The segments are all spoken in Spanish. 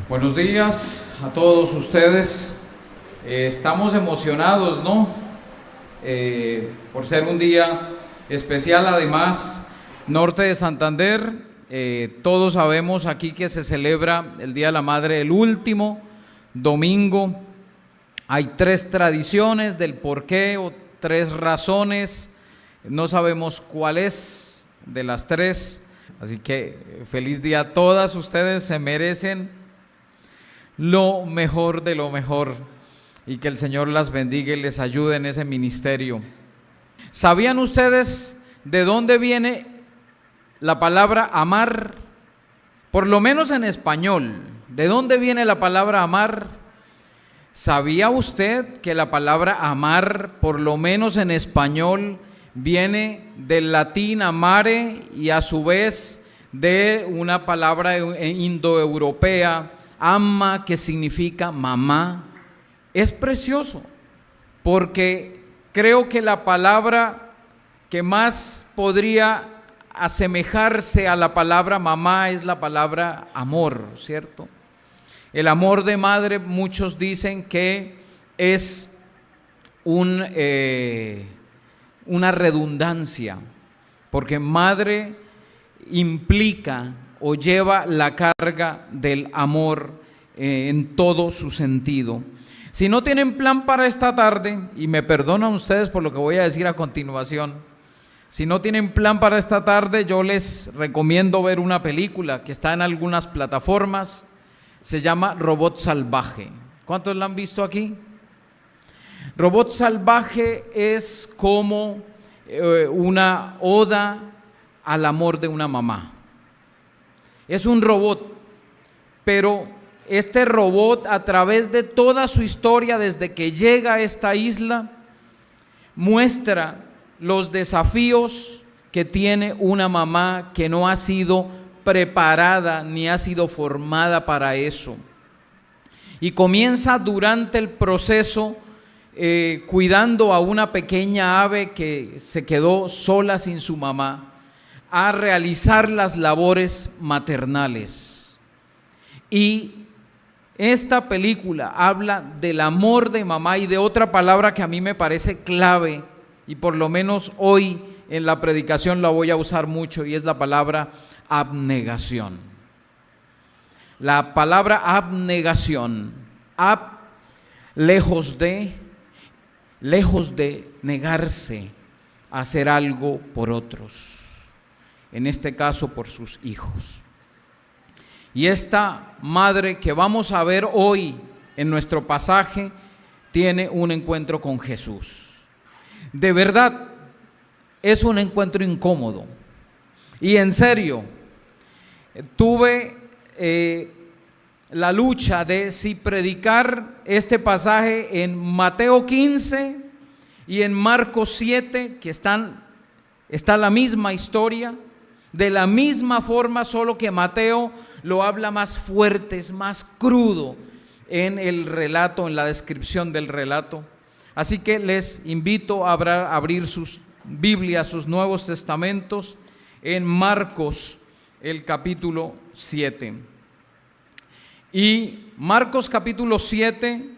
Buenos días a todos ustedes. Estamos emocionados, ¿no? Por ser un día especial. Además, Norte de Santander, todos sabemos aquí que se celebra el Día de la Madre el último domingo. Hay 3 tradiciones del por qué o 3 razones. No sabemos cuál es de las 3. Así que feliz día a todas ustedes, se merecen lo mejor de lo mejor y que el Señor las bendiga y les ayude en ese ministerio. ¿Sabían ustedes de dónde viene la palabra amar? Por lo menos en español, ¿de dónde viene la palabra amar? ¿Sabía usted que la palabra amar, por lo menos en español, viene del latín amare y a su vez de una palabra indoeuropea, ama, que significa mamá? Es precioso, porque creo que la palabra que más podría asemejarse a la palabra mamá es la palabra amor, ¿cierto? El amor de madre, muchos dicen que es una redundancia, porque madre implica o lleva la carga del amor en todo su sentido. Si no tienen plan para esta tarde, y me perdonan ustedes por lo que voy a decir a continuación, si no tienen plan para esta tarde, yo les recomiendo ver una película que está en algunas plataformas, se llama Robot Salvaje. ¿Cuántos la han visto aquí? Robot Salvaje es como una oda al amor de una mamá. Es un robot, pero este robot, a través de toda su historia desde que llega a esta isla, muestra los desafíos que tiene una mamá que no ha sido preparada ni ha sido formada para eso. Y comienza durante el proceso cuidando a una pequeña ave que se quedó sola sin su mamá, a realizar las labores maternales. Y esta película habla del amor de mamá y de otra palabra que a mí me parece clave, y por lo menos hoy en la predicación la voy a usar mucho, y es la palabra abnegación. La palabra abnegación, lejos de negarse a hacer algo por otros, en este caso por sus hijos. Y esta madre que vamos a ver hoy en nuestro pasaje tiene un encuentro con Jesús. De verdad, es un encuentro incómodo. Y en serio, tuve la lucha de si predicar este pasaje en Mateo 15 y en Marcos 7, que está la misma historia, de la misma forma, solo que Mateo lo habla más fuerte, es más crudo en el relato, en la descripción del relato. Así que les invito a abrir sus Biblias, sus Nuevos Testamentos, en Marcos, el capítulo 7. Y Marcos capítulo 7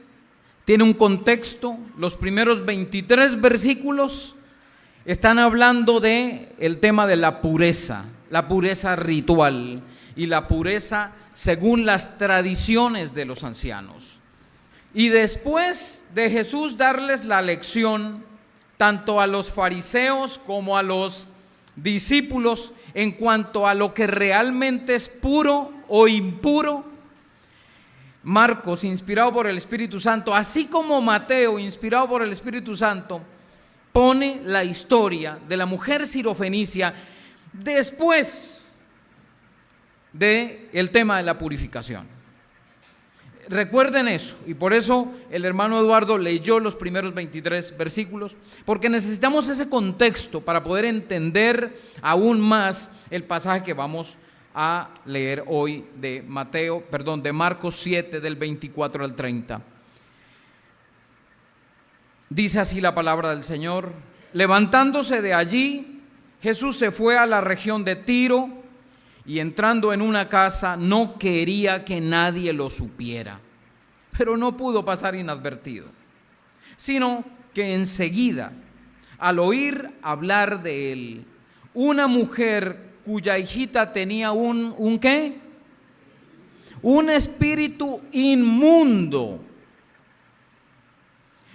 tiene un contexto. Los primeros 23 versículos están hablando de el tema de la pureza ritual y la pureza según las tradiciones de los ancianos. Y después de Jesús darles la lección tanto a los fariseos como a los discípulos en cuanto a lo que realmente es puro o impuro, Marcos, inspirado por el Espíritu Santo, así como Mateo, inspirado por el Espíritu Santo, pone la historia de la mujer sirofenicia después del tema de la purificación. Recuerden eso, y por eso el hermano Eduardo leyó los primeros 23 versículos, porque necesitamos ese contexto para poder entender aún más el pasaje que vamos a leer hoy de Marcos 7, del 24 al 30. Dice así la palabra del Señor: levantándose de allí, Jesús se fue a la región de Tiro y entrando en una casa no quería que nadie lo supiera, pero no pudo pasar inadvertido, sino que enseguida, al oír hablar de él, una mujer cuya hijita tenía un ¿qué? Un espíritu inmundo,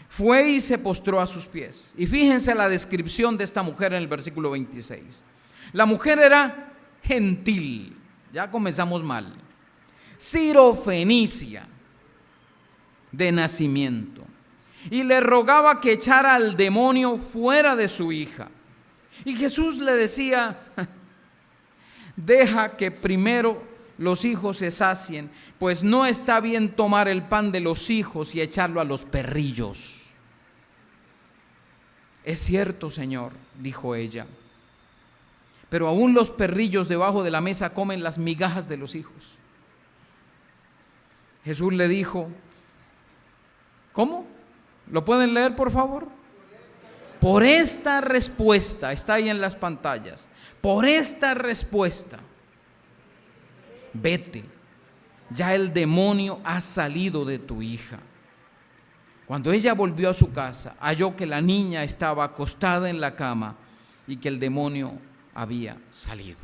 fue y se postró a sus pies. Y fíjense la descripción de esta mujer en el versículo 26. La mujer era gentil, ya comenzamos mal, sirofenicia de nacimiento, y le rogaba que echara al demonio fuera de su hija. Y Jesús le decía: deja que primero los hijos se sacien, pues no está bien tomar el pan de los hijos y echarlo a los perrillos. Es cierto, Señor, dijo ella, pero aún los perrillos debajo de la mesa comen las migajas de los hijos. Jesús le dijo, ¿cómo? ¿Lo pueden leer, por favor? Por esta respuesta, está ahí en las pantallas, por esta respuesta, vete, ya el demonio ha salido de tu hija. Cuando ella volvió a su casa, halló que la niña estaba acostada en la cama y que el demonio había salido.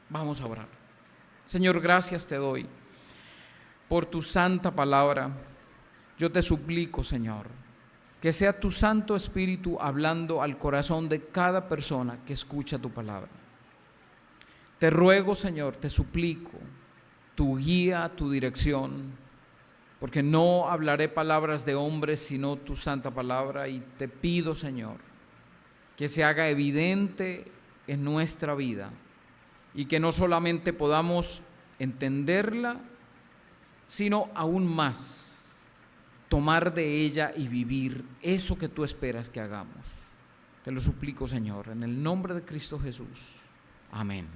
Vamos a orar. Señor, gracias te doy por tu santa palabra. Yo te suplico, Señor, que sea tu Santo Espíritu hablando al corazón de cada persona que escucha tu palabra. Te ruego, Señor, te suplico tu guía, tu dirección, porque no hablaré palabras de hombres, sino tu santa palabra, y te pido, Señor, que se haga evidente en nuestra vida y que no solamente podamos entenderla, sino aún más tomar de ella y vivir eso que tú esperas que hagamos. Te lo suplico, Señor, en el nombre de Cristo Jesús. Amén.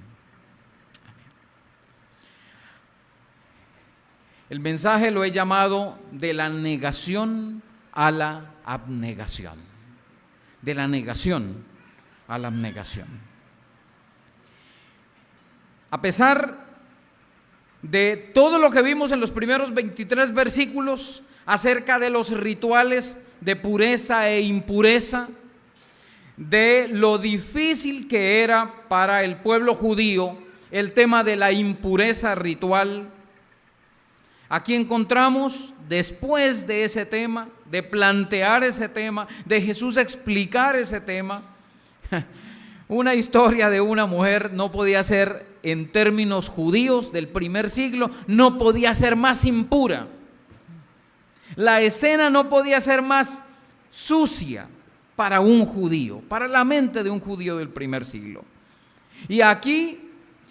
El mensaje lo he llamado de la negación a la abnegación. De la negación a la abnegación. A pesar de todo lo que vimos en los primeros 23 versículos acerca de los rituales de pureza e impureza, de lo difícil que era para el pueblo judío el tema de la impureza ritual, aquí encontramos, después de ese tema, de plantear ese tema, de Jesús explicar ese tema, una historia de una mujer. No podía ser, en términos judíos del primer siglo, no podía ser más impura. La escena no podía ser más sucia para un judío, para la mente de un judío del primer siglo. Y aquí,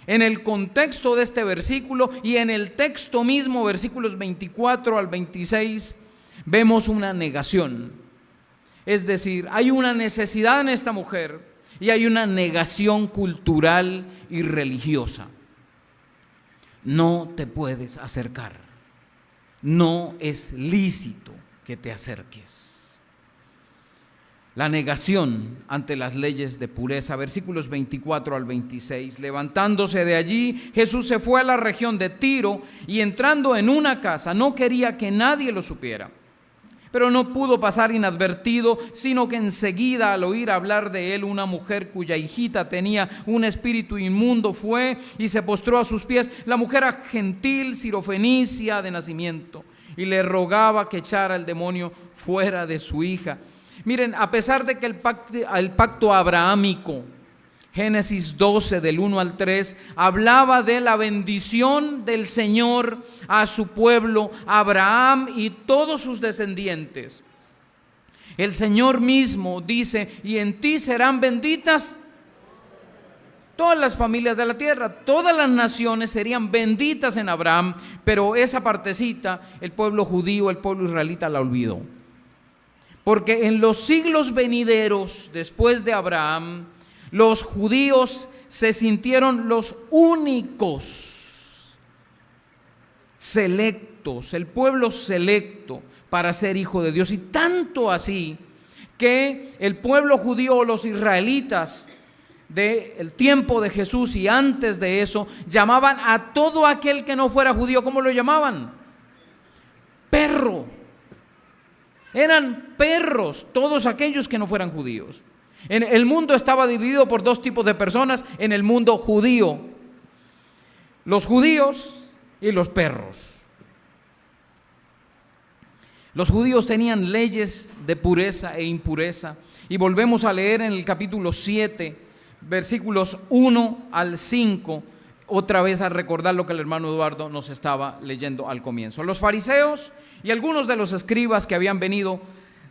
en el contexto de este versículo y en el texto mismo, versículos 24 al 26, vemos una negación. Es decir, hay una necesidad en esta mujer y hay una negación cultural y religiosa. No te puedes acercar. No es lícito que te acerques. La negación ante las leyes de pureza, versículos 24 al 26. Levantándose de allí, Jesús se fue a la región de Tiro y entrando en una casa, no quería que nadie lo supiera. Pero no pudo pasar inadvertido, sino que enseguida, al oír hablar de él, una mujer cuya hijita tenía un espíritu inmundo fue y se postró a sus pies. La mujer era gentil, sirofenicia de nacimiento, y le rogaba que echara el demonio fuera de su hija. Miren, a pesar de que el pacto abrahámico, Génesis 12 del 1 al 3, hablaba de la bendición del Señor a su pueblo, Abraham y todos sus descendientes. El Señor mismo dice, y en ti serán benditas todas las familias de la tierra, todas las naciones serían benditas en Abraham, pero esa partecita el pueblo judío, el pueblo israelita la olvidó. Porque en los siglos venideros, después de Abraham, los judíos se sintieron los únicos selectos, el pueblo selecto para ser hijo de Dios. Y tanto así que el pueblo judío, los israelitas, del tiempo de Jesús y antes de eso, llamaban a todo aquel que no fuera judío, ¿cómo lo llamaban? Perro. Eran perros todos aquellos que no fueran judíos. El mundo estaba dividido por dos tipos de personas en el mundo judío: los judíos y los perros. Los judíos tenían leyes de pureza e impureza, y volvemos a leer en el capítulo 7, versículos 1 al 5, otra vez a recordar lo que el hermano Eduardo nos estaba leyendo al comienzo. Los fariseos y algunos de los escribas que habían venido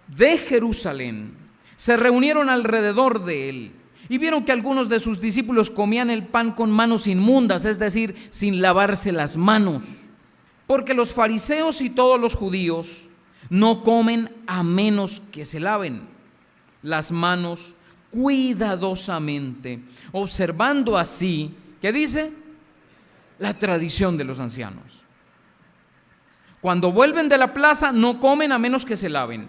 de Jerusalén se reunieron alrededor de él y vieron que algunos de sus discípulos comían el pan con manos inmundas, es decir, sin lavarse las manos. Porque los fariseos y todos los judíos no comen a menos que se laven las manos cuidadosamente, observando así, ¿qué dice? La tradición de los ancianos. Cuando vuelven de la plaza no comen a menos que se laven.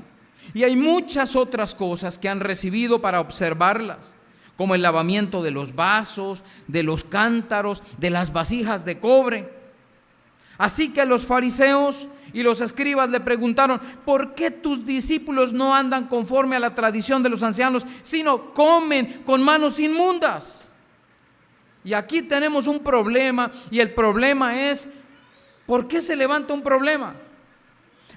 Y hay muchas otras cosas que han recibido para observarlas, como el lavamiento de los vasos, de los cántaros, de las vasijas de cobre. Así que los fariseos y los escribas le preguntaron: ¿por qué tus discípulos no andan conforme a la tradición de los ancianos, sino comen con manos inmundas? Y aquí tenemos un problema, y el problema es, ¿por qué se levanta un problema?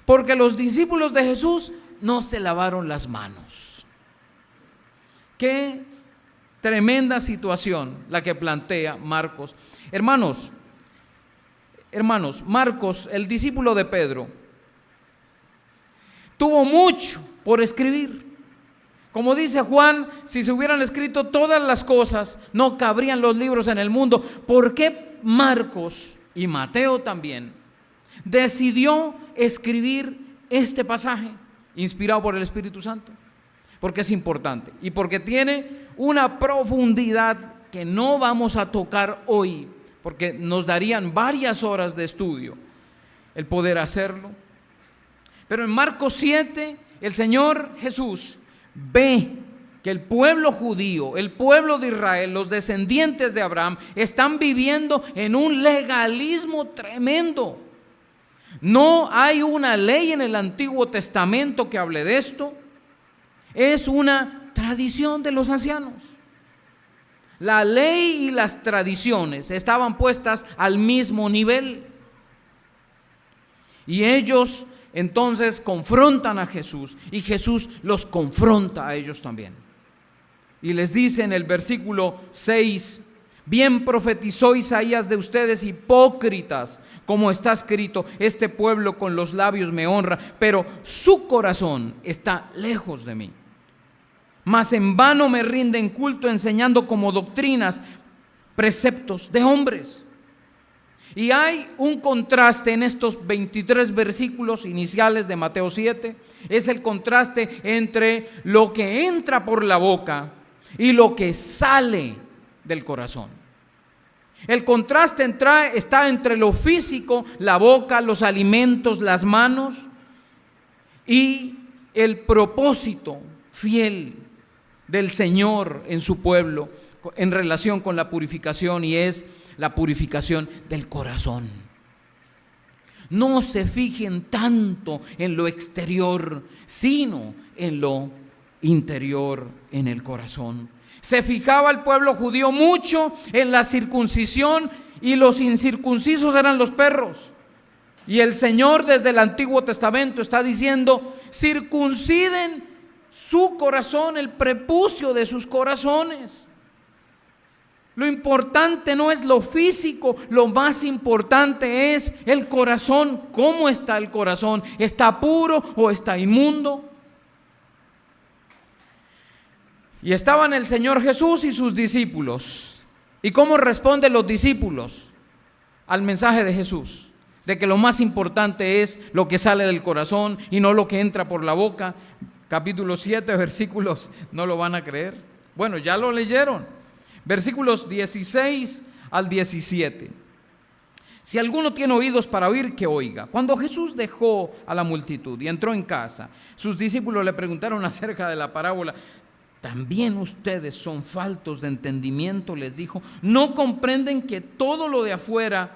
Porque los discípulos de Jesús no se lavaron las manos. Qué tremenda situación la que plantea Marcos. Hermanos, Marcos, el discípulo de Pedro, tuvo mucho por escribir. Como dice Juan, si se hubieran escrito todas las cosas, no cabrían los libros en el mundo. ¿Por qué Marcos y Mateo también decidió escribir este pasaje inspirado por el Espíritu Santo? Porque es importante y porque tiene una profundidad que no vamos a tocar hoy, porque nos darían varias horas de estudio el poder hacerlo. Pero en Marcos 7, el Señor Jesús ve que el pueblo judío, el pueblo de Israel, los descendientes de Abraham, están viviendo en un legalismo tremendo. No hay una ley en el Antiguo Testamento que hable de esto. Es una tradición de los ancianos. La ley y las tradiciones estaban puestas al mismo nivel. Y ellos entonces confrontan a Jesús, y Jesús los confronta a ellos también. Y les dice en el versículo 6: bien profetizó Isaías de ustedes, hipócritas, como está escrito: este pueblo con los labios me honra, pero su corazón está lejos de mí. Mas en vano me rinden culto, enseñando como doctrinas preceptos de hombres. Y hay un contraste en estos 23 versículos iniciales de Mateo 7. Es el contraste entre lo que entra por la boca y lo que sale del corazón. El contraste está entre lo físico, la boca, los alimentos, las manos, y el propósito fiel del Señor en su pueblo en relación con la purificación, y es la purificación del corazón. No se fijen tanto en lo exterior, sino en lo interior, en el corazón. Se fijaba el pueblo judío mucho en la circuncisión, y los incircuncisos eran los perros. Y el Señor desde el Antiguo Testamento está diciendo: circunciden su corazón, el prepucio de sus corazones. Lo importante no es lo físico, lo más importante es el corazón. ¿Cómo está el corazón? ¿Está puro o está inmundo? Y estaban el Señor Jesús y sus discípulos. ¿Y cómo responden los discípulos al mensaje de Jesús? De que lo más importante es lo que sale del corazón y no lo que entra por la boca. Capítulo 7, versículos, no lo van a creer. Bueno, ya lo leyeron. Versículos 16 al 17. Si alguno tiene oídos para oír, que oiga. Cuando Jesús dejó a la multitud y entró en casa, sus discípulos le preguntaron acerca de la parábola: también ustedes son faltos de entendimiento, les dijo. ¿No comprenden que todo lo de afuera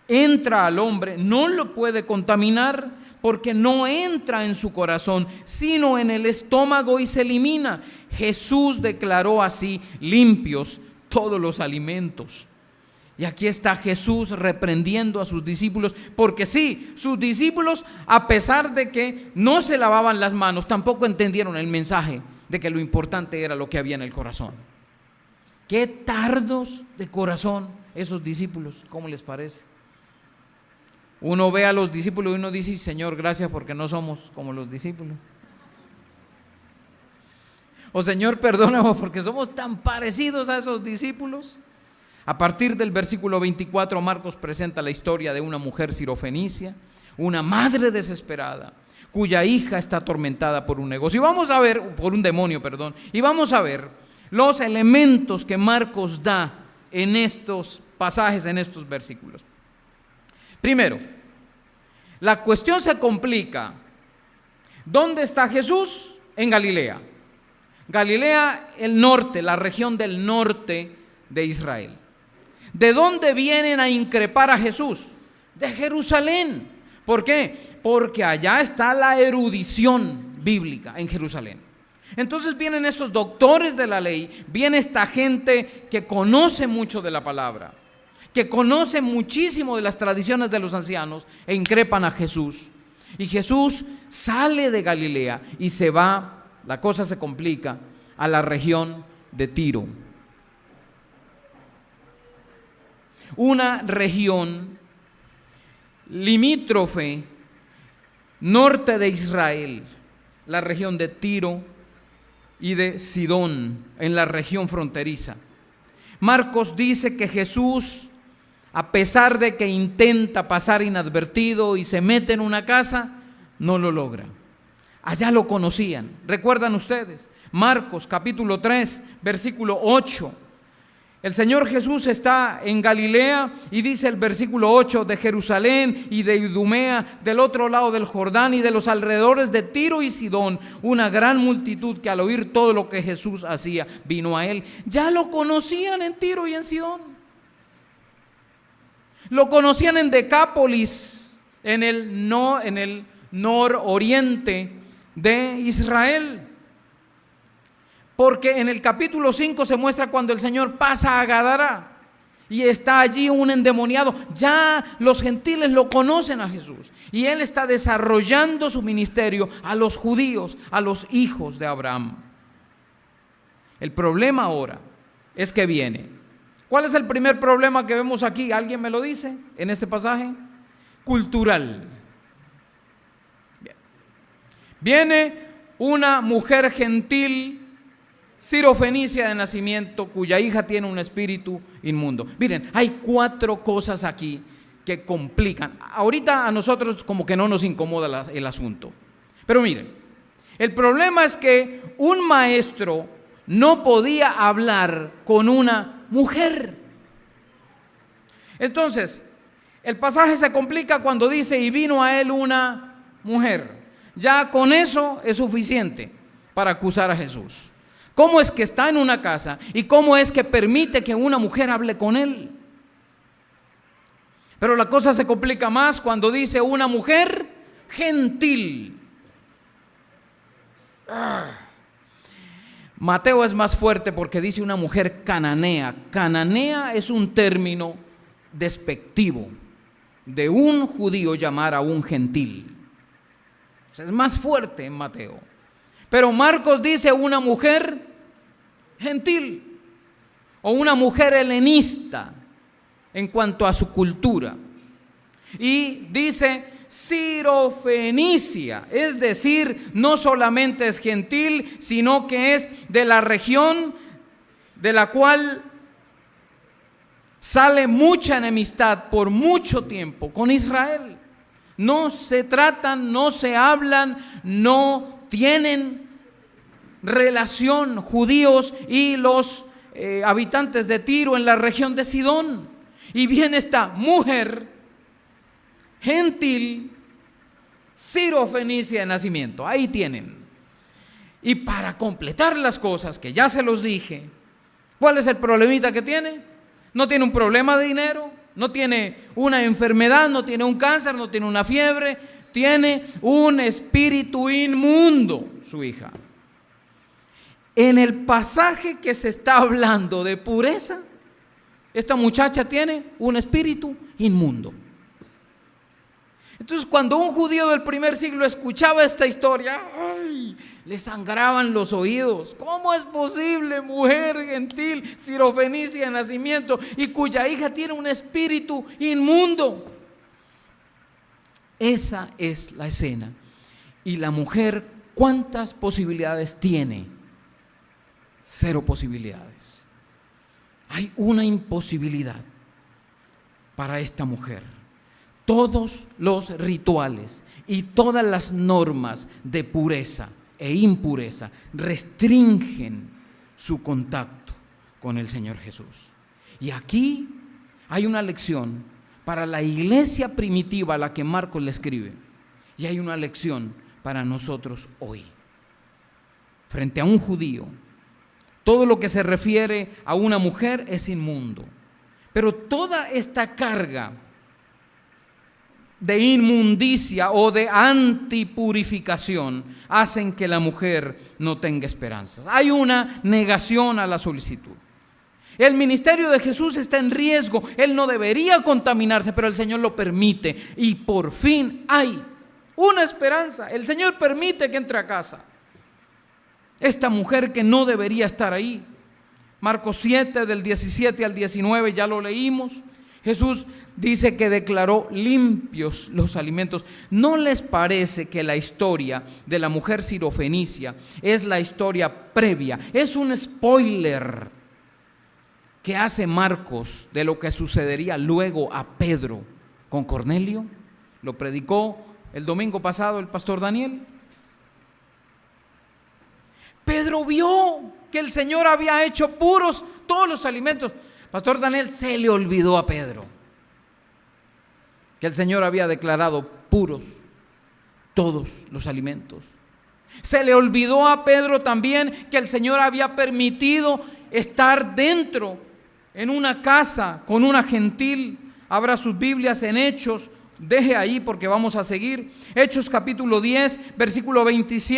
entra al hombre, no lo puede contaminar, porque no entra en su corazón, sino en el estómago y se elimina? Jesús declaró así limpios todos los alimentos. Y aquí está Jesús reprendiendo a sus discípulos, porque sí, sus discípulos, a pesar de que no se lavaban las manos, tampoco entendieron el mensaje de que lo importante era lo que había en el corazón. Qué tardos de corazón esos discípulos, ¿cómo les parece? Uno ve a los discípulos y uno dice: Señor, gracias porque no somos como los discípulos. O Señor, perdóname porque somos tan parecidos a esos discípulos. A partir del versículo 24, Marcos presenta la historia de una mujer sirofenicia, una madre desesperada, cuya hija está atormentada por un negocio. Y vamos a ver, por un demonio, perdón. Y vamos a ver los elementos que Marcos da en estos pasajes, en estos versículos. Primero, la cuestión se complica. ¿Dónde está Jesús? En Galilea. Galilea, el norte, la región del norte de Israel. ¿De dónde vienen a increpar a Jesús? De Jerusalén. ¿Por qué? Porque allá está la erudición bíblica, en Jerusalén. Entonces vienen estos doctores de la ley, viene esta gente que conoce mucho de la palabra, que conoce muchísimo de las tradiciones de los ancianos, e increpan a Jesús. Y Jesús sale de Galilea y se va, la cosa se complica, a la región de Tiro. Una región limítrofe norte de Israel, la región de Tiro y de Sidón, en la región fronteriza. Marcos dice que Jesús, a pesar de que intenta pasar inadvertido y se mete en una casa, no lo logra. Allá lo conocían. ¿Recuerdan ustedes? Marcos capítulo 3, versículo 8. El Señor Jesús está en Galilea y dice el versículo 8: de Jerusalén y de Idumea, del otro lado del Jordán y de los alrededores de Tiro y Sidón, una gran multitud que al oír todo lo que Jesús hacía, vino a él. Ya lo conocían en Tiro y en Sidón. Lo conocían en Decápolis, en el nororiente de Israel. Porque en el capítulo 5 se muestra cuando el Señor pasa a Gadara y está allí un endemoniado. Ya los gentiles lo conocen a Jesús y Él está desarrollando su ministerio a los judíos, a los hijos de Abraham. El problema ahora es que viene. ¿Cuál es el primer problema que vemos aquí? ¿Alguien me lo dice en este pasaje? Cultural. Bien. Viene una mujer gentil, sirofenicia de nacimiento, cuya hija tiene un espíritu inmundo. Miren, hay 4 cosas aquí que complican. Ahorita a nosotros como que no nos incomoda el asunto. Pero miren, el problema es que un maestro no podía hablar con una mujer. Entonces, el pasaje se complica cuando dice: y vino a él una mujer. Ya con eso es suficiente para acusar a Jesús. ¿Cómo es que está en una casa y cómo es que permite que una mujer hable con él? Pero la cosa se complica más cuando dice una mujer gentil. Mateo es más fuerte porque dice una mujer cananea. Cananea es un término despectivo de un judío llamar a un gentil. O sea, es más fuerte en Mateo. Pero Marcos dice una mujer gentil o una mujer helenista en cuanto a su cultura. Y dice sirofenicia, es decir, no solamente es gentil, sino que es de la región de la cual sale mucha enemistad por mucho tiempo con Israel. No se tratan, no se hablan, no tienen relación judíos y los habitantes de Tiro en la región de Sidón. Y viene esta mujer gentil, sirofenicia de nacimiento. Ahí tienen. Y para completar las cosas, que ya se los dije, ¿cuál es el problemita que tiene? No tiene un problema de dinero, no tiene una enfermedad, no tiene un cáncer, no tiene una fiebre, tiene un espíritu inmundo, su hija. En el pasaje que se está hablando de pureza, esta muchacha tiene un espíritu inmundo. Entonces, cuando un judío del primer siglo escuchaba esta historia, ¡ay!, le sangraban los oídos. ¿Cómo es posible, mujer gentil, sirofenicia de nacimiento, y cuya hija tiene un espíritu inmundo? Esa es la escena. Y la mujer, ¿cuántas posibilidades tiene? 0 posibilidades. Hay una imposibilidad para esta mujer. Todos los rituales y todas las normas de pureza e impureza restringen su contacto con el Señor Jesús. Y aquí hay una lección para la iglesia primitiva a la que Marcos le escribe, y hay una lección para nosotros hoy. Frente a un judío, todo lo que se refiere a una mujer es inmundo, pero toda esta carga de inmundicia o de antipurificación hacen que la mujer no tenga esperanzas. Hay una negación a la solicitud. El ministerio de Jesús está en riesgo. Él no debería contaminarse, pero el Señor lo permite. Y por fin hay una esperanza. El Señor permite que entre a casa esta mujer que no debería estar ahí. Marcos 7, del 17 al 19, ya lo leímos. Jesús dice que declaró limpios los alimentos. ¿No les parece que la historia de la mujer sirofenicia es la historia previa? Es un spoiler que hace Marcos de lo que sucedería luego a Pedro con Cornelio. Lo predicó el domingo pasado el pastor Daniel. Pedro vio que el Señor había hecho puros todos los alimentos. Pastor Daniel, se le olvidó a Pedro que el Señor había declarado puros todos los alimentos. Se le olvidó a Pedro también que el Señor había permitido estar dentro en una casa con una gentil. Abra sus Biblias en Hechos, deje ahí porque vamos a seguir. Hechos capítulo 10, versículo 28.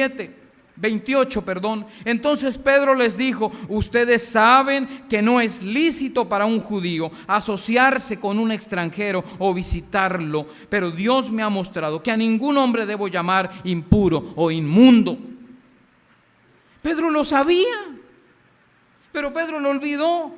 Entonces Pedro les dijo: ustedes saben que no es lícito para un judío asociarse con un extranjero o visitarlo, pero Dios me ha mostrado que a ningún hombre debo llamar impuro o inmundo. Pedro lo sabía, pero Pedro lo olvidó.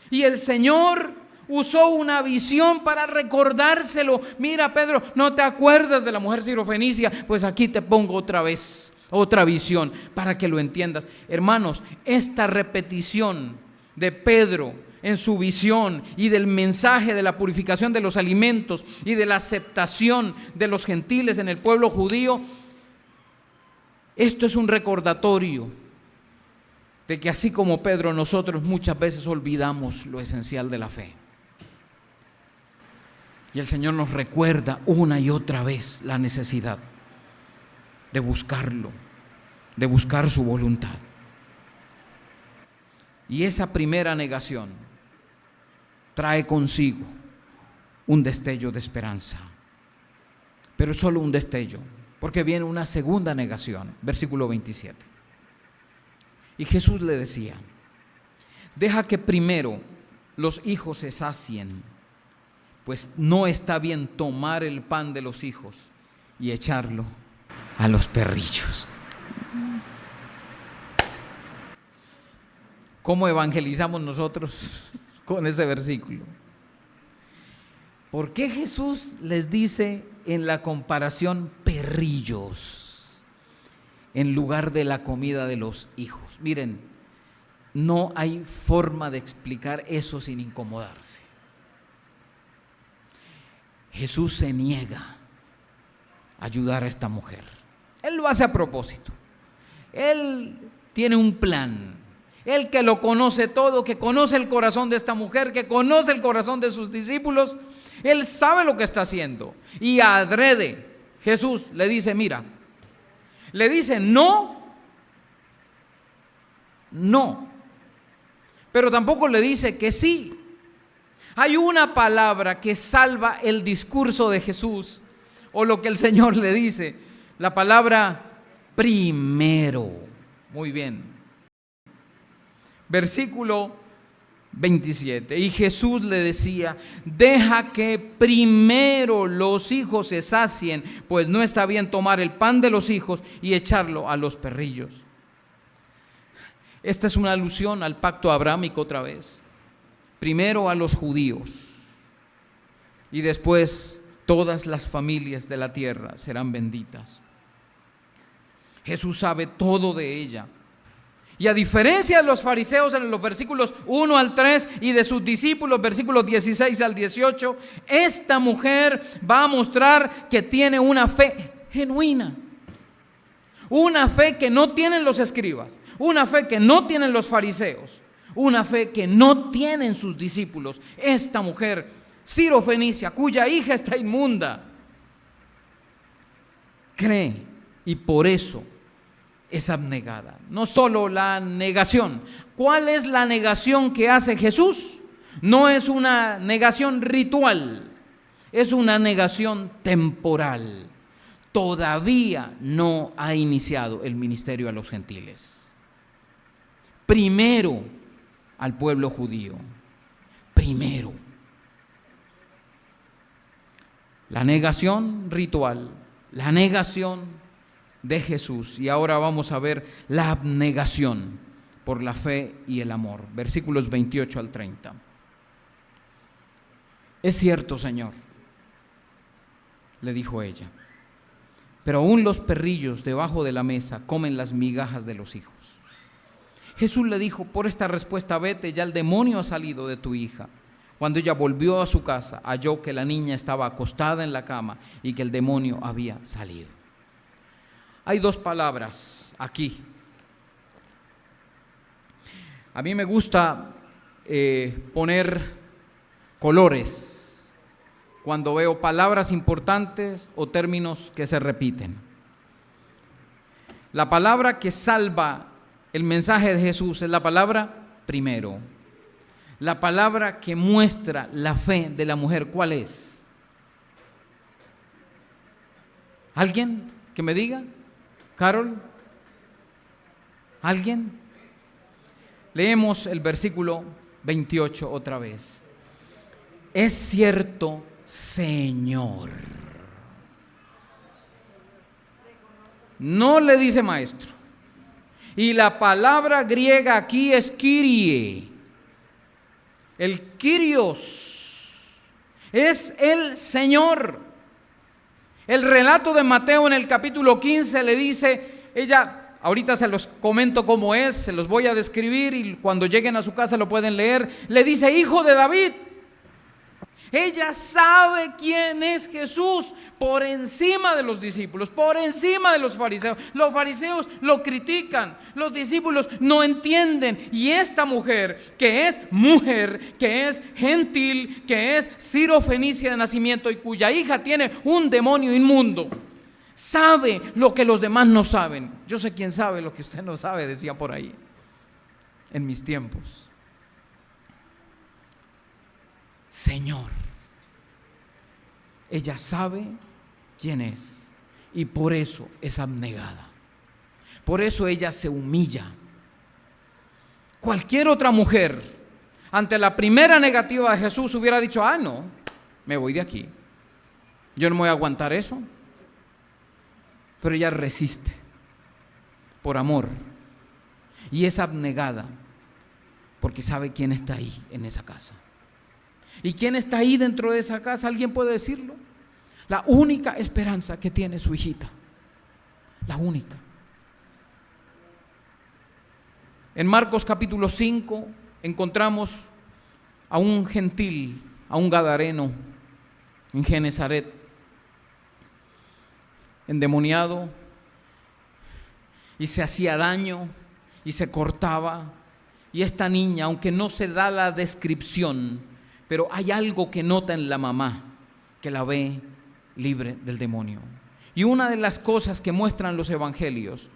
Y el Señor usó una visión para recordárselo. Mira, Pedro, ¿no te acuerdas de la mujer sirofenicia? Pues aquí te pongo otra vez otra visión para que lo entiendas. Hermanos, esta repetición de Pedro en su visión y del mensaje de la purificación de los alimentos y de la aceptación de los gentiles en el pueblo judío, esto es un recordatorio de que así como Pedro, nosotros muchas veces olvidamos lo esencial de la fe. Y el Señor nos recuerda una y otra vez la necesidad de buscarlo, de buscar su voluntad. Y esa primera negación trae consigo un destello de esperanza, pero solo un destello, porque viene una segunda negación, versículo 27. Y Jesús le decía: deja que primero los hijos se sacien, pues no está bien tomar el pan de los hijos y echarlo a los perrillos. ¿Cómo evangelizamos nosotros con ese versículo? ¿Por qué Jesús les dice en la comparación perrillos en lugar de la comida de los hijos? Miren, no hay forma de explicar eso sin incomodarse. Jesús se niega a ayudar a esta mujer. Él lo hace a propósito. Él tiene un plan. Él, que lo conoce todo, que conoce el corazón de esta mujer, que conoce el corazón de sus discípulos, Él sabe lo que está haciendo. Y adrede, Jesús le dice: mira, le dice no no. Pero tampoco le dice que sí. Hay una palabra que salva el discurso de Jesús o lo que el Señor le dice. La palabra primero. Muy bien. Versículo 27. Y Jesús le decía: deja que primero los hijos se sacien, pues no está bien tomar el pan de los hijos y echarlo a los perrillos. Esta es una alusión al pacto abrámico otra vez. Primero a los judíos y después todas las familias de la tierra serán benditas. Jesús sabe todo de ella. Y a diferencia de los fariseos en los versículos 1 al 3 y de sus discípulos, versículos 16 al 18, esta mujer va a mostrar que tiene una fe genuina. Una fe que no tienen los escribas, una fe que no tienen los fariseos, una fe que no tienen sus discípulos. Esta mujer sirofenicia, cuya hija está inmunda, cree y por eso es abnegada. No solo la negación. ¿Cuál es la negación que hace Jesús? No es una negación ritual, es una negación temporal. Todavía no ha iniciado el ministerio a los gentiles. Primero al pueblo judío. Primero. La negación ritual, la negación de Jesús. Y ahora vamos a ver la abnegación por la fe y el amor. Versículos 28 al 30. Es cierto, Señor, le dijo ella, pero aún los perrillos debajo de la mesa comen las migajas de los hijos. Jesús le dijo: por esta respuesta vete, ya el demonio ha salido de tu hija. Cuando ella volvió a su casa, halló que la niña estaba acostada en la cama y que el demonio había salido. Hay dos palabras aquí. A mí me gusta poner colores cuando veo palabras importantes o términos que se repiten. La palabra que salva el mensaje de Jesús es la palabra primero. La palabra que muestra la fe de la mujer, ¿cuál es? ¿Alguien que me diga? ¿Carol? ¿Alguien? Leemos el versículo 28 otra vez. Es cierto, Señor. No le dice maestro. Y la palabra griega aquí es Kyrie. El Kyrios es el Señor. El relato de Mateo en el capítulo 15 le dice, ella, ahorita se los comento cómo es, se los voy a describir y cuando lleguen a su casa lo pueden leer. Le dice: hijo de David. Ella sabe quién es Jesús por encima de los discípulos, por encima de los fariseos. Los fariseos lo critican, los discípulos no entienden. Y esta mujer, que es mujer, que es gentil, que es sirofenicia de nacimiento y cuya hija tiene un demonio inmundo, sabe lo que los demás no saben. Yo sé quién sabe lo que usted no sabe, decía por ahí en mis tiempos. Señor. Ella sabe quién es y por eso es abnegada. Por eso ella se humilla. Cualquier otra mujer ante la primera negativa de Jesús hubiera dicho: ah, no, me voy de aquí. Yo no me voy a aguantar eso. Pero ella resiste por amor y es abnegada porque sabe quién está ahí en esa casa. ¿Y quién está ahí dentro de esa casa? ¿Alguien puede decirlo? La única esperanza que tiene su hijita. La única. En Marcos capítulo 5 encontramos a un gentil, a un gadareno en Genezaret, endemoniado, y se hacía daño y se cortaba. Y esta niña, aunque no se da la descripción, pero hay algo que nota en la mamá, que la ve libre del demonio. Y una de las cosas que muestran los evangelios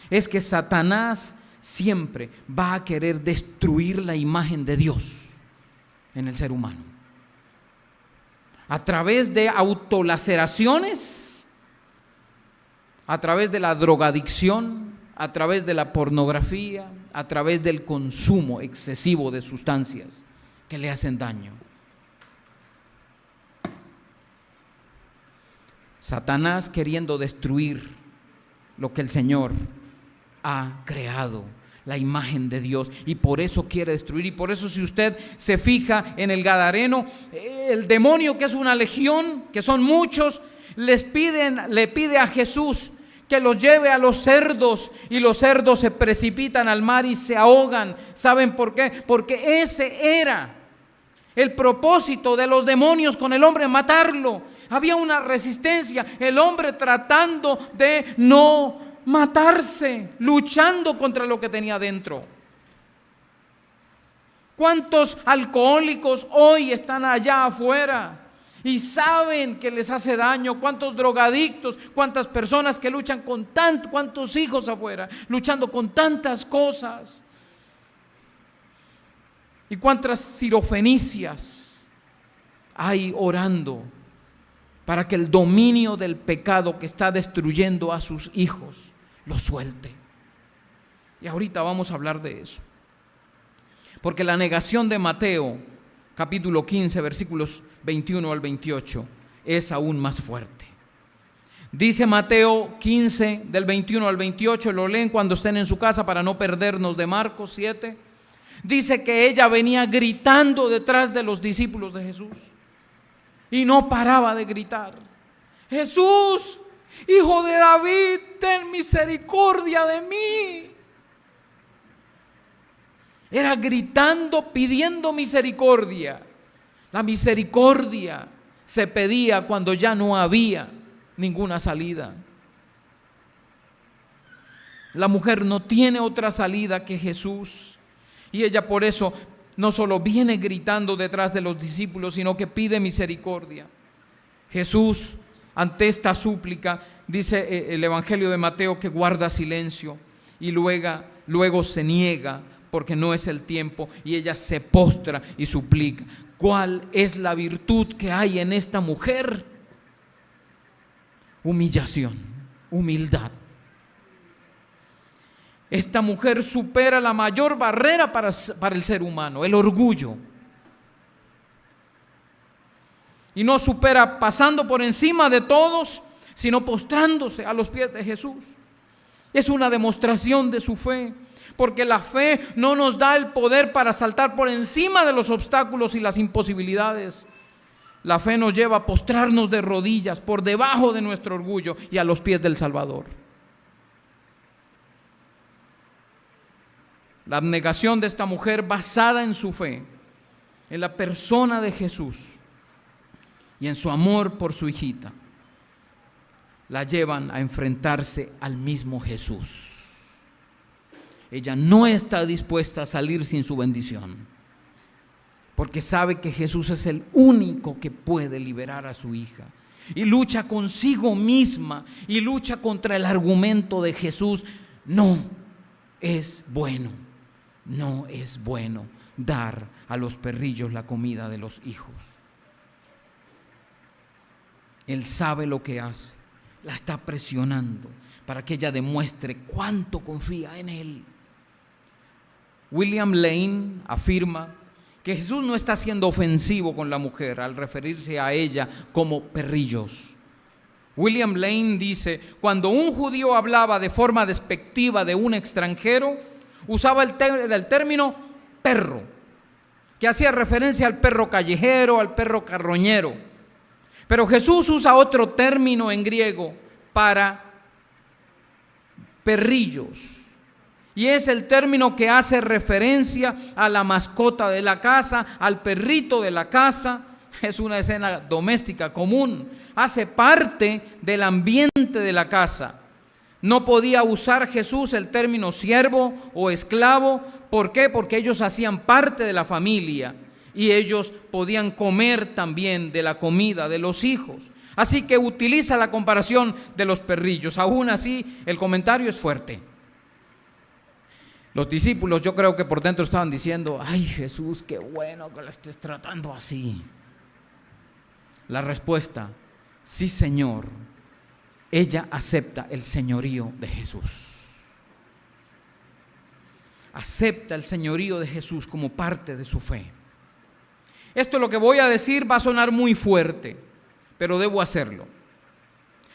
es que Satanás siempre va a querer destruir la imagen de Dios en el ser humano. A través de autolaceraciones, a través de la drogadicción, a través de la pornografía, a través del consumo excesivo de sustancias que le hacen daño. Satanás queriendo destruir lo que el Señor ha creado, la imagen de Dios, y por eso quiere destruir. Y por eso, si usted se fija en el Gadareno, el demonio, que es una legión, que son muchos, le pide a Jesús que los lleve a los cerdos, y los cerdos se precipitan al mar y se ahogan. ¿Saben por qué? Porque ese era el propósito de los demonios con el hombre, matarlo. Había una resistencia, el hombre tratando de no matarse, luchando contra lo que tenía dentro. ¿Cuántos alcohólicos hoy están allá afuera y saben que les hace daño? ¿Cuántos drogadictos? ¿Cuántas personas que luchan con tanto? ¿Cuántos hijos afuera luchando con tantas cosas? ¿Y cuántas sirofenicias hay orando para que el dominio del pecado que está destruyendo a sus hijos lo suelte? Y ahorita vamos a hablar de eso, porque la negación de Mateo capítulo 15 versículos 21 al 28 es aún más fuerte. Dice Mateo 15 del 21 al 28, lo leen cuando estén en su casa para no perdernos de Marcos 7. Dice que ella venía gritando detrás de los discípulos de Jesús y no paraba de gritar: Jesús, Hijo de David, ten misericordia de mí. Era gritando, pidiendo misericordia. La misericordia se pedía cuando ya no había ninguna salida. La mujer no tiene otra salida que Jesús, y ella por eso no solo viene gritando detrás de los discípulos, sino que pide misericordia. Jesús, ante esta súplica, dice el Evangelio de Mateo, que guarda silencio y luego se niega porque no es el tiempo, y ella se postra y suplica. ¿Cuál es la virtud que hay en esta mujer? Humillación, humildad. Esta mujer supera la mayor barrera para el ser humano, el orgullo. Y no supera pasando por encima de todos, sino postrándose a los pies de Jesús. Es una demostración de su fe, porque la fe no nos da el poder para saltar por encima de los obstáculos y las imposibilidades. La fe nos lleva a postrarnos de rodillas por debajo de nuestro orgullo y a los pies del Salvador. La abnegación de esta mujer, basada en su fe, en la persona de Jesús y en su amor por su hijita, la llevan a enfrentarse al mismo Jesús. Ella no está dispuesta a salir sin su bendición, porque sabe que Jesús es el único que puede liberar a su hija. Y lucha consigo misma y lucha contra el argumento de Jesús: no es bueno, no es bueno dar a los perrillos la comida de los hijos. Él sabe lo que hace, la está presionando para que ella demuestre cuánto confía en él. William Lane afirma que Jesús no está siendo ofensivo con la mujer al referirse a ella como perrillos. William Lane dice: cuando un judío hablaba de forma despectiva de un extranjero, usaba el término perro, que hacía referencia al perro callejero, al perro carroñero. Pero Jesús usa otro término en griego para perrillos, y es el término que hace referencia a la mascota de la casa, al perrito de la casa. Es una escena doméstica común, hace parte del ambiente de la casa. No podía usar Jesús el término siervo o esclavo. ¿Por qué? Porque ellos hacían parte de la familia y ellos podían comer también de la comida de los hijos. Así que utiliza la comparación de los perrillos. Aún así, el comentario es fuerte. Los discípulos, yo creo que por dentro estaban diciendo: ay, Jesús, qué bueno que la estés tratando así. La respuesta: sí, Señor. Ella acepta el señorío de Jesús. Acepta el señorío de Jesús como parte de su fe. Esto, lo que voy a decir, va a sonar muy fuerte, pero debo hacerlo.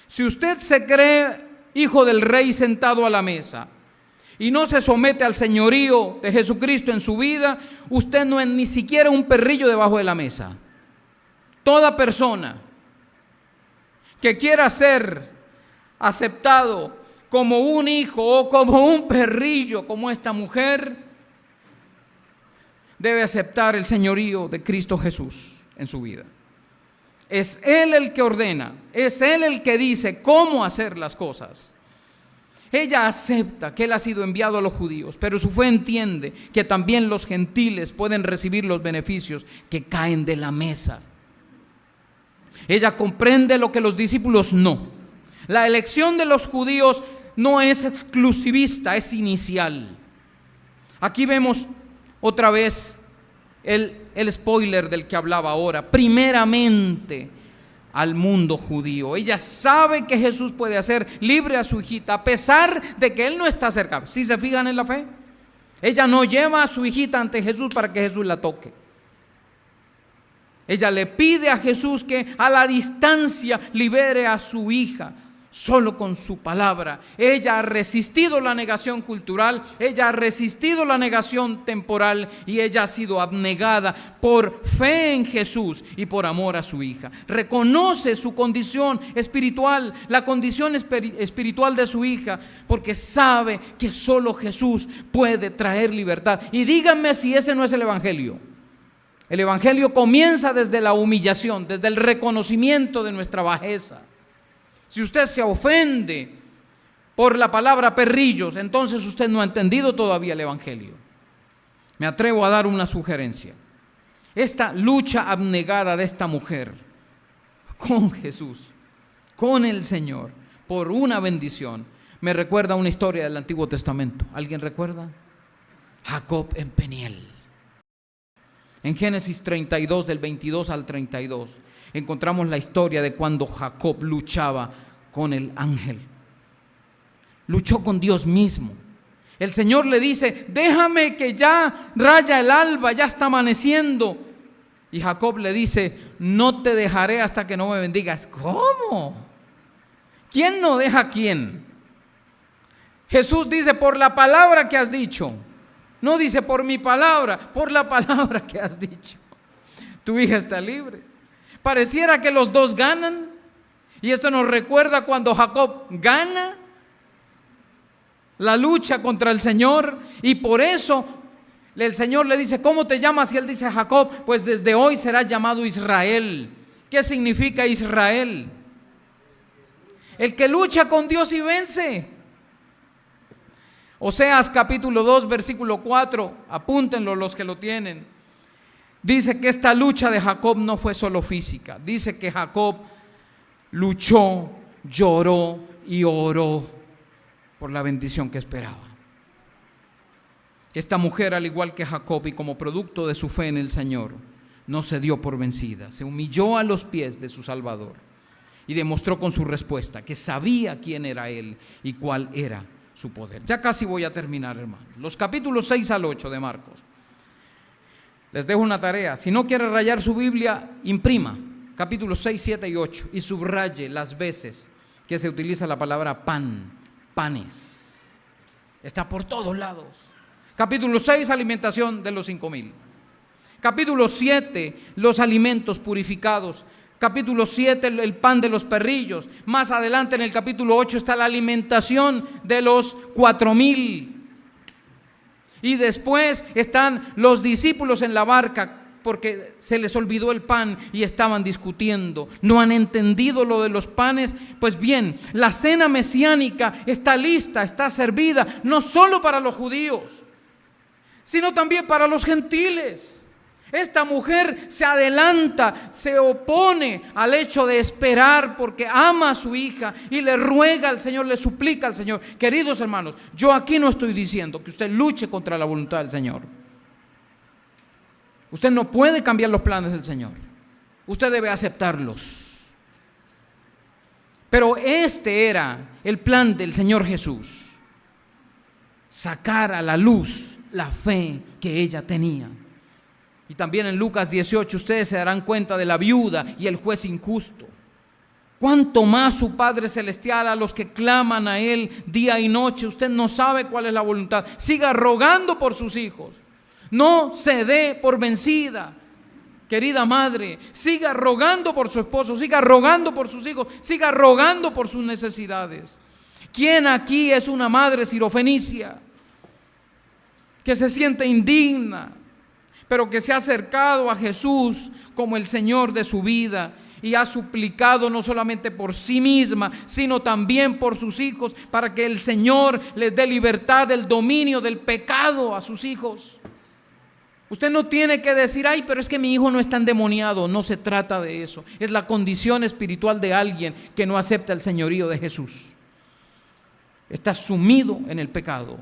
Si usted se cree hijo del rey sentado a la mesa y no se somete al señorío de Jesucristo en su vida, usted no es ni siquiera un perrillo debajo de la mesa. Toda persona que quiera ser aceptado como un hijo o como un perrillo, como esta mujer, debe aceptar el señorío de Cristo Jesús en su vida. Es Él el que ordena, es Él el que dice cómo hacer las cosas. Ella acepta que Él ha sido enviado a los judíos, pero su fe entiende que también los gentiles pueden recibir los beneficios que caen de la mesa. Ella comprende lo que los discípulos no. La elección de los judíos no es exclusivista, es inicial. Aquí vemos otra vez el spoiler del que hablaba ahora. Primeramente al mundo judío. Ella sabe que Jesús puede hacer libre a su hijita a pesar de que Él no está cerca. ¿Sí se fijan en la fe? Ella no lleva a su hijita ante Jesús para que Jesús la toque. Ella le pide a Jesús que a la distancia libere a su hija. Solo con su palabra. Ella ha resistido la negación cultural, ella ha resistido la negación temporal y ella ha sido abnegada por fe en Jesús y por amor a su hija. Reconoce su condición espiritual, la condición espiritual de su hija, porque sabe que solo Jesús puede traer libertad. Y díganme si ese no es el evangelio. El evangelio comienza desde la humillación, desde el reconocimiento de nuestra bajeza. Si usted se ofende por la palabra perrillos, entonces usted no ha entendido todavía el evangelio. Me atrevo a dar una sugerencia. Esta lucha abnegada de esta mujer con Jesús, con el Señor, por una bendición, me recuerda una historia del Antiguo Testamento. ¿Alguien recuerda? Jacob en Peniel. En Génesis 32, del 22 al 32, encontramos la historia de cuando Jacob luchaba con el ángel. Luchó con Dios mismo. El Señor le dice: déjame que ya raya el alba, ya está amaneciendo. Y Jacob le dice: no te dejaré hasta que no me bendigas. ¿Cómo? ¿Quién no deja a quién? Jesús dice: por la palabra que has dicho. No dice por mi palabra, por la palabra que has dicho. Tu hija está libre. Pareciera que los dos ganan. Y esto nos recuerda cuando Jacob gana la lucha contra el Señor. Y por eso el Señor le dice: ¿cómo te llamas? Y él dice: Jacob. Pues desde hoy será llamado Israel. ¿Qué significa Israel? El que lucha con Dios y vence. Oseas capítulo 2 versículo 4, apúntenlo los que lo tienen. Dice que esta lucha de Jacob no fue solo física. Dice que Jacob luchó, lloró y oró por la bendición que esperaba. Esta mujer, al igual que Jacob y como producto de su fe en el Señor, no se dio por vencida. Se humilló a los pies de su Salvador y demostró con su respuesta que sabía quién era Él y cuál era su poder. Ya casi voy a terminar, hermano. Los capítulos 6 al 8 de Marcos. Les dejo una tarea. Si no quiere rayar su Biblia, imprima capítulos 6, 7 y 8 y subraye las veces que se utiliza la palabra pan, panes. Está por todos lados. Capítulo 6, alimentación de los 5,000. Capítulo 7, los alimentos purificados. Capítulo 7, el pan de los perrillos. Más adelante en el capítulo 8 está la alimentación de los 4,000. Y después están los discípulos en la barca porque se les olvidó el pan y estaban discutiendo. No han entendido lo de los panes. Pues bien, la cena mesiánica está lista, está servida, no solo para los judíos, sino también para los gentiles. Esta mujer se adelanta, se opone al hecho de esperar porque ama a su hija y le ruega al Señor, le suplica al Señor. Queridos hermanos, yo aquí no estoy diciendo que usted luche contra la voluntad del Señor. Usted no puede cambiar los planes del Señor. Usted debe aceptarlos. Pero este era el plan del Señor Jesús: sacar a la luz la fe que ella tenía. Y también en Lucas 18 ustedes se darán cuenta de la viuda y el juez injusto. Cuánto más su Padre Celestial a los que claman a Él día y noche. Usted no sabe cuál es la voluntad. Siga rogando por sus hijos. No se dé por vencida, querida madre. Siga rogando por su esposo, siga rogando por sus hijos, siga rogando por sus necesidades. ¿Quién aquí es una madre sirofenicia que se siente indigna, pero que se ha acercado a Jesús como el Señor de su vida y ha suplicado no solamente por sí misma, sino también por sus hijos, para que el Señor les dé libertad del dominio del pecado a sus hijos? Usted no tiene que decir: ay, pero es que mi hijo no está endemoniado. No se trata de eso. Es la condición espiritual de alguien que no acepta el señorío de Jesús. Está sumido en el pecado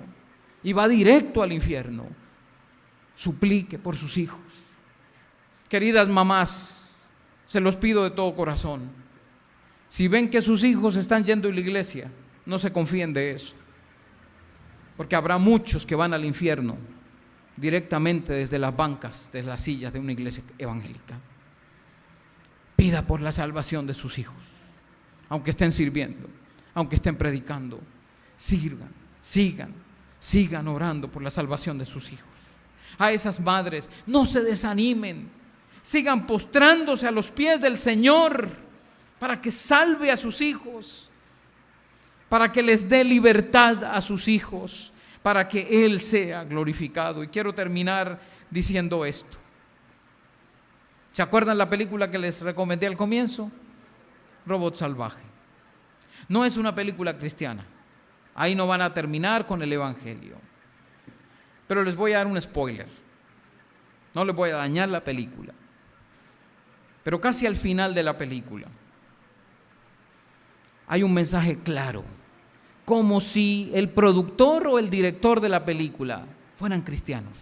y va directo al infierno. Suplique por sus hijos. Queridas mamás, se los pido de todo corazón: si ven que sus hijos están yendo a la iglesia, no se confíen de eso, porque habrá muchos que van al infierno directamente desde las bancas, desde las sillas de una iglesia evangélica. Pida por la salvación de sus hijos, aunque estén sirviendo, aunque estén predicando. Sigan orando por la salvación de sus hijos. A esas madres, no se desanimen, sigan postrándose a los pies del Señor para que salve a sus hijos, para que les dé libertad a sus hijos, para que Él sea glorificado. Y quiero terminar diciendo esto. ¿Se acuerdan la película que les recomendé al comienzo? Robot Salvaje. No es una película cristiana. Ahí no van a terminar con el evangelio. Pero les voy a dar un spoiler. No les voy a dañar la película. Pero casi al final de la película hay un mensaje claro, como si el productor o el director de la película fueran cristianos.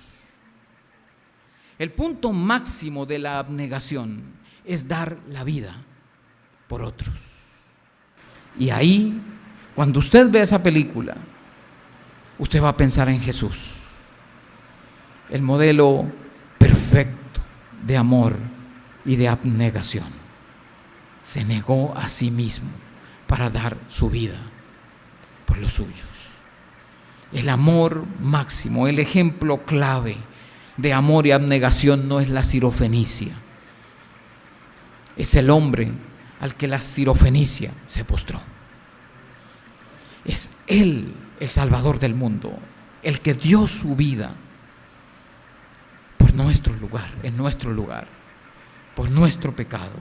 El punto máximo de la abnegación es dar la vida por otros. Y ahí, cuando usted ve esa película, usted va a pensar en Jesús, el modelo perfecto de amor y de abnegación. Se negó a sí mismo para dar su vida por los suyos. El amor máximo, el ejemplo clave de amor y abnegación no es la sirofenicia. Es el hombre al que la sirofenicia se postró. Es Él, el Salvador del mundo, el que dio su vida por nuestro lugar, en nuestro lugar, por nuestro pecado.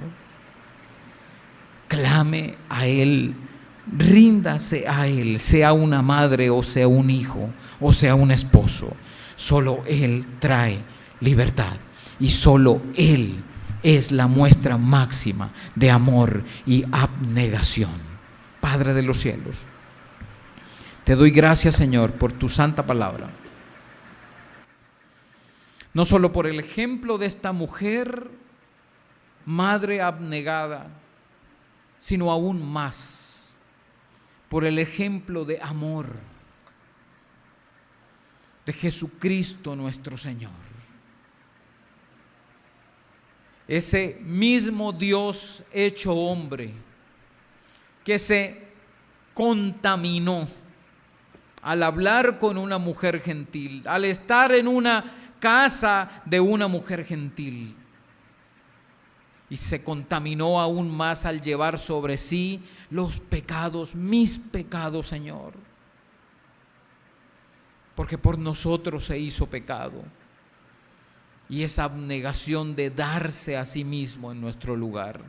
Clame a Él, ríndase a Él, sea una madre o sea un hijo o sea un esposo. Solo Él trae libertad y solo Él es la muestra máxima de amor y abnegación. Padre de los cielos, te doy gracias, Señor, por tu santa palabra. No solo por el ejemplo de esta mujer, madre abnegada, sino aún más por el ejemplo de amor de Jesucristo nuestro Señor. Ese mismo Dios hecho hombre que se contaminó al hablar con una mujer gentil, al estar en una casa de una mujer gentil, y se contaminó aún más al llevar sobre sí los pecados, mis pecados, Señor, porque por nosotros se hizo pecado, y esa abnegación de darse a sí mismo en nuestro lugar.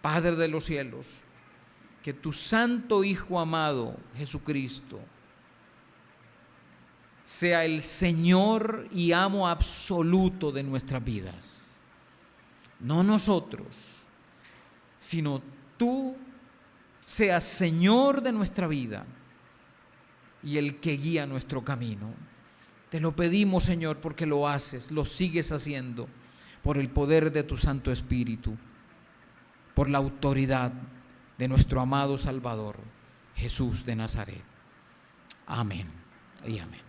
Padre de los cielos, que tu santo Hijo amado, Jesucristo, sea el Señor y amo absoluto de nuestras vidas. No nosotros, sino tú seas Señor de nuestra vida y el que guía nuestro camino. Te lo pedimos, Señor, porque lo haces, lo sigues haciendo, por el poder de tu Santo Espíritu, por la autoridad de nuestro amado Salvador, Jesús de Nazaret. Amén y amén.